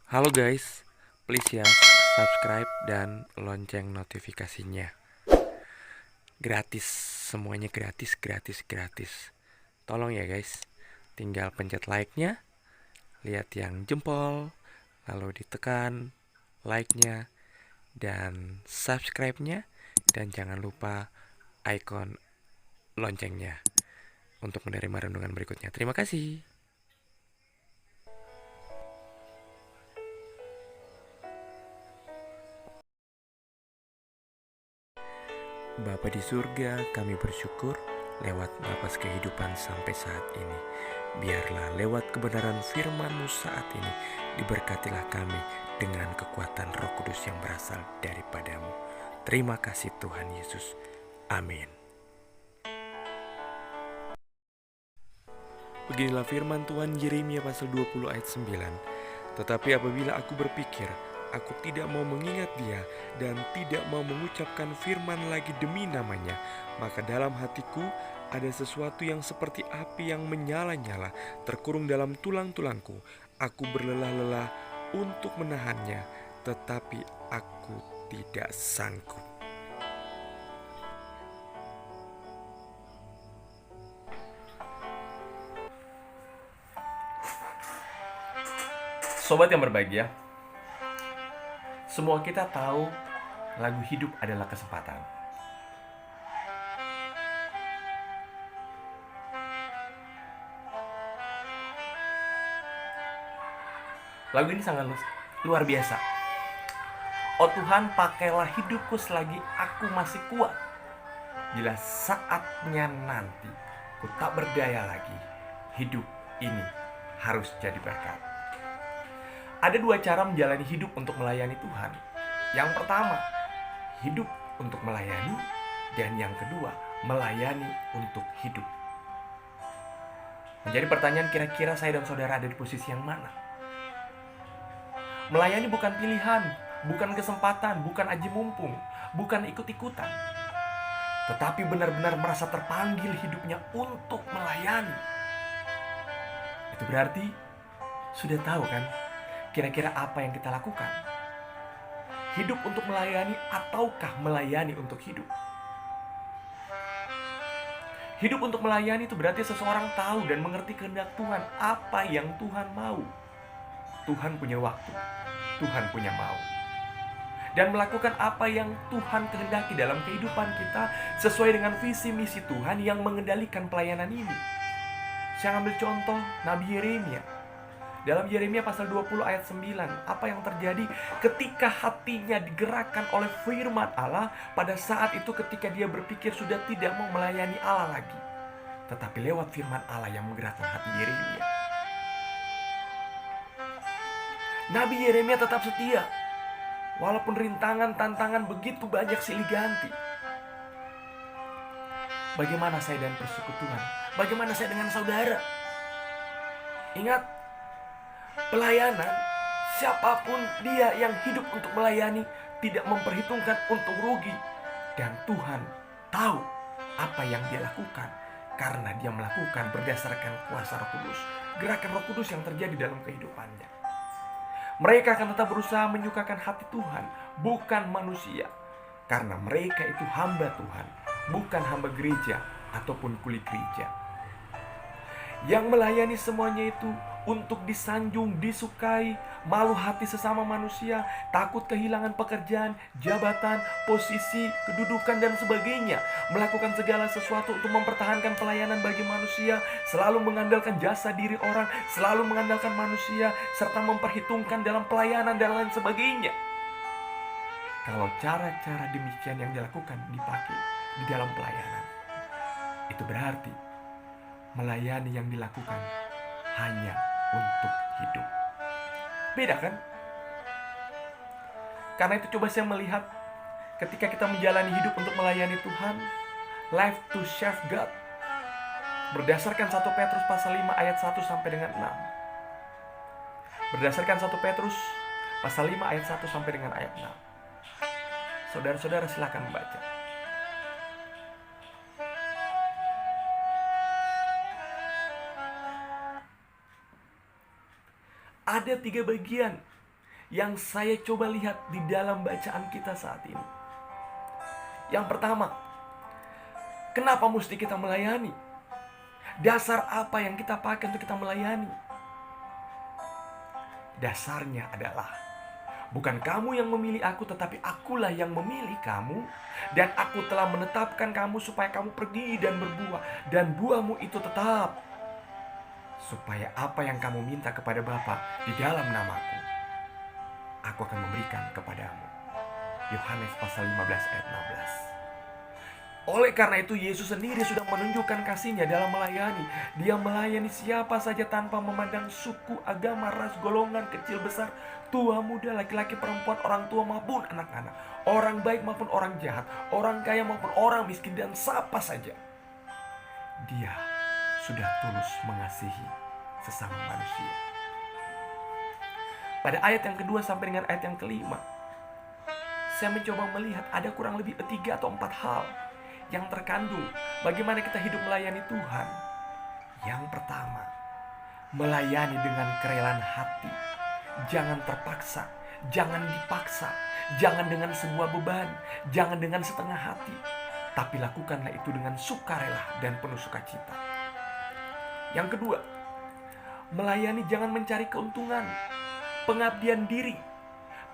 Halo guys, please ya subscribe dan lonceng notifikasinya. Gratis, semuanya gratis, gratis, gratis. Tolong ya guys, tinggal pencet like-nya, lihat yang jempol, lalu ditekan like-nya dan subscribe-nya, dan jangan lupa icon loncengnya untuk menerima renungan berikutnya. Terima kasih. Bapa di surga, kami bersyukur lewat napas kehidupan sampai saat ini. Biarlah lewat kebenaran firman-Mu saat ini, diberkatilah kami dengan kekuatan Roh Kudus yang berasal daripada-Mu. Terima kasih Tuhan Yesus. Amin. Beginilah firman Tuhan Yeremia pasal 20 ayat 9. Tetapi apabila aku berpikir, aku tidak mau mengingat dia dan tidak mau mengucapkan firman lagi demi namanya, maka dalam hatiku ada sesuatu yang seperti api yang menyala-nyala terkurung dalam tulang-tulangku. Aku berlelah-lelah untuk menahannya, tetapi aku tidak sanggup. Sobat yang berbahagia, semua kita tahu lagu hidup adalah kesempatan. Lagu ini sangat luar biasa. Oh Tuhan, pakailah hidupku selagi aku masih kuat. Bila saatnya nanti ku tak berdaya lagi, hidup ini harus jadi berkat. Ada dua cara menjalani hidup untuk melayani Tuhan. Yang pertama, hidup untuk melayani, dan yang kedua, melayani untuk hidup. Menjadi pertanyaan, kira-kira saya dan saudara ada di posisi yang mana? Melayani bukan pilihan, bukan kesempatan, bukan aji mumpung, bukan ikut-ikutan, tetapi benar-benar merasa terpanggil hidupnya untuk melayani. Itu berarti sudah tahu kan kira-kira apa yang kita lakukan? Hidup untuk melayani ataukah melayani untuk hidup? Hidup untuk melayani itu berarti seseorang tahu dan mengerti kehendak Tuhan, apa yang Tuhan mau. Tuhan punya waktu, Tuhan punya mau, dan melakukan apa yang Tuhan kehendaki dalam kehidupan kita sesuai dengan visi misi Tuhan yang mengendalikan pelayanan ini. Saya ambil contoh Nabi Yeremia. Dalam Yeremia pasal 20 ayat 9, apa yang terjadi ketika hatinya digerakkan oleh firman Allah pada saat itu ketika dia berpikir sudah tidak mau melayani Allah lagi, tetapi lewat firman Allah yang menggerakkan hati Yeremia. Nabi Yeremia tetap setia walaupun rintangan, tantangan begitu banyak silih ganti. Bagaimana saya dan persekutuan? Bagaimana saya dengan saudara? Ingat, pelayanan, siapapun dia yang hidup untuk melayani tidak memperhitungkan untung rugi. Dan Tuhan tahu apa yang dia lakukan karena dia melakukan berdasarkan kuasa Roh Kudus, gerakan Roh Kudus yang terjadi dalam kehidupannya. Mereka akan tetap berusaha menyukakan hati Tuhan, bukan manusia, karena mereka itu hamba Tuhan, bukan hamba gereja ataupun kuli gereja. Yang melayani semuanya itu untuk disanjung, disukai, malu hati sesama manusia, takut kehilangan pekerjaan, jabatan, posisi, kedudukan, dan sebagainya. Melakukan segala sesuatu untuk mempertahankan pelayanan bagi manusia, selalu mengandalkan jasa diri orang, selalu mengandalkan manusia, serta memperhitungkan dalam pelayanan dan lain sebagainya. Kalau cara-cara demikian yang dilakukan dipakai di dalam pelayanan, itu berarti melayani yang dilakukan hanya untuk hidup. Beda kan? Karena itu coba saya melihat ketika kita menjalani hidup untuk melayani Tuhan, life to serve God, berdasarkan 1 Petrus pasal 5 ayat 1 sampai dengan 6. Berdasarkan 1 Petrus pasal 5 ayat 1 sampai dengan ayat 6. Saudara-saudara silakan membaca. Ada 3 bagian yang saya coba lihat di dalam bacaan kita saat ini. Yang pertama, kenapa mesti kita melayani? Dasar apa yang kita pakai untuk kita melayani? Dasarnya adalah bukan kamu yang memilih aku, tetapi akulah yang memilih kamu. Dan aku telah menetapkan kamu supaya kamu pergi dan berbuah, dan buahmu itu tetap, supaya apa yang kamu minta kepada Bapa di dalam namaku, aku akan memberikan kepadamu. Yohanes pasal 15 ayat 16. Oleh karena itu Yesus sendiri sudah menunjukkan kasihnya dalam melayani. Dia melayani siapa saja tanpa memandang suku, agama, ras, golongan, kecil, besar, tua, muda, laki-laki, perempuan, orang tua maupun anak-anak, orang baik maupun orang jahat, orang kaya maupun orang miskin, dan siapa saja. Dia sudah tulus mengasihi sesama manusia. Pada ayat yang kedua sampai dengan ayat yang kelima, saya mencoba melihat ada kurang lebih 3 atau 4 hal yang terkandung bagaimana kita hidup melayani Tuhan. Yang pertama, melayani dengan kerelaan hati. Jangan terpaksa, jangan dipaksa, jangan dengan sebuah beban, jangan dengan setengah hati, tapi lakukanlah itu dengan sukarela dan penuh sukacita. Yang kedua, melayani jangan mencari keuntungan, pengabdian diri,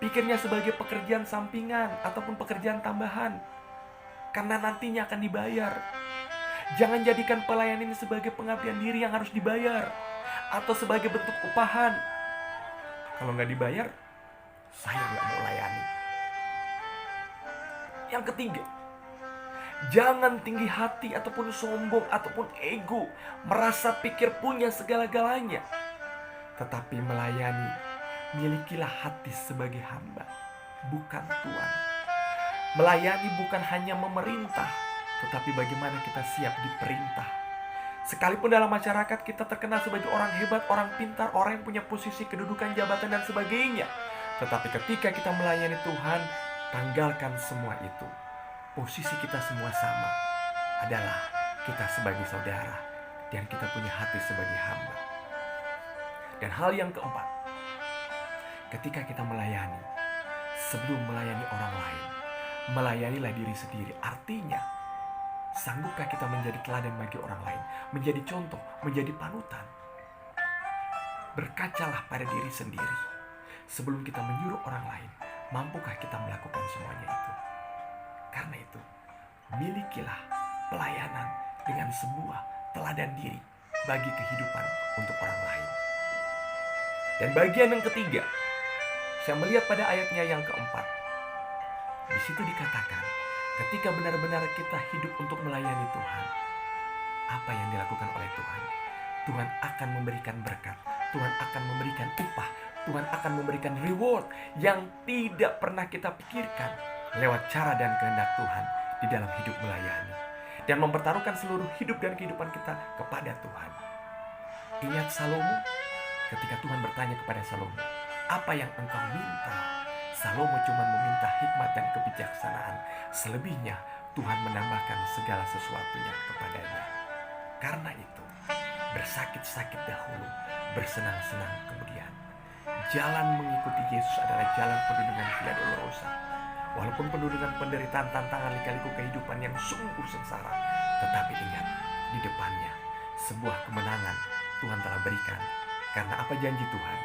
pikirnya sebagai pekerjaan sampingan ataupun pekerjaan tambahan, karena nantinya akan dibayar. Jangan jadikan pelayanan ini sebagai pengabdian diri yang harus dibayar, atau sebagai bentuk upahan. Kalau nggak dibayar, saya nggak mau layani. Yang ketiga, jangan tinggi hati ataupun sombong ataupun ego, merasa pikir punya segala-galanya. Tetapi melayani, milikilah hati sebagai hamba, bukan tuan. Melayani bukan hanya memerintah, tetapi bagaimana kita siap diperintah. Sekalipun dalam masyarakat kita terkenal sebagai orang hebat, orang pintar, orang yang punya posisi, kedudukan, jabatan, dan sebagainya, tetapi ketika kita melayani Tuhan, tanggalkan semua itu. Posisi kita semua sama, adalah kita sebagai saudara, dan kita punya hati sebagai hamba. Dan hal yang keempat, ketika kita melayani, sebelum melayani orang lain, melayanilah diri sendiri. Artinya, sanggupkah kita menjadi teladan bagi orang lain, menjadi contoh, menjadi panutan? Berkacalah pada diri sendiri. Sebelum kita menyuruh orang lain, mampukah kita melakukan semuanya itu? Karena itu, milikilah pelayanan dengan sebuah teladan diri bagi kehidupan untuk orang lain. Dan bagian yang ketiga, saya melihat pada ayatnya yang keempat. Di situ dikatakan, ketika benar-benar kita hidup untuk melayani Tuhan, apa yang dilakukan oleh Tuhan? Tuhan akan memberikan berkat, Tuhan akan memberikan upah, Tuhan akan memberikan reward yang tidak pernah kita pikirkan lewat cara dan kehendak Tuhan di dalam hidup melayani. Dan mempertaruhkan seluruh hidup dan kehidupan kita kepada Tuhan. Ingat Salomo, ketika Tuhan bertanya kepada Salomo, apa yang engkau minta? Salomo cuma meminta hikmat dan kebijaksanaan. Selebihnya Tuhan menambahkan segala sesuatunya kepadanya. Karena itu, bersakit-sakit dahulu, bersenang-senang kemudian. Jalan mengikuti Yesus adalah jalan penuh dengan via dolorosa. Walaupun penuh dengan penderitaan, tantangan, lika-liku kehidupan yang sungguh sengsara, tetapi ingat, di depannya sebuah kemenangan Tuhan telah berikan. Karena apa janji Tuhan?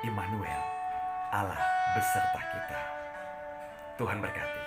Immanuel, Allah beserta kita. Tuhan berkati.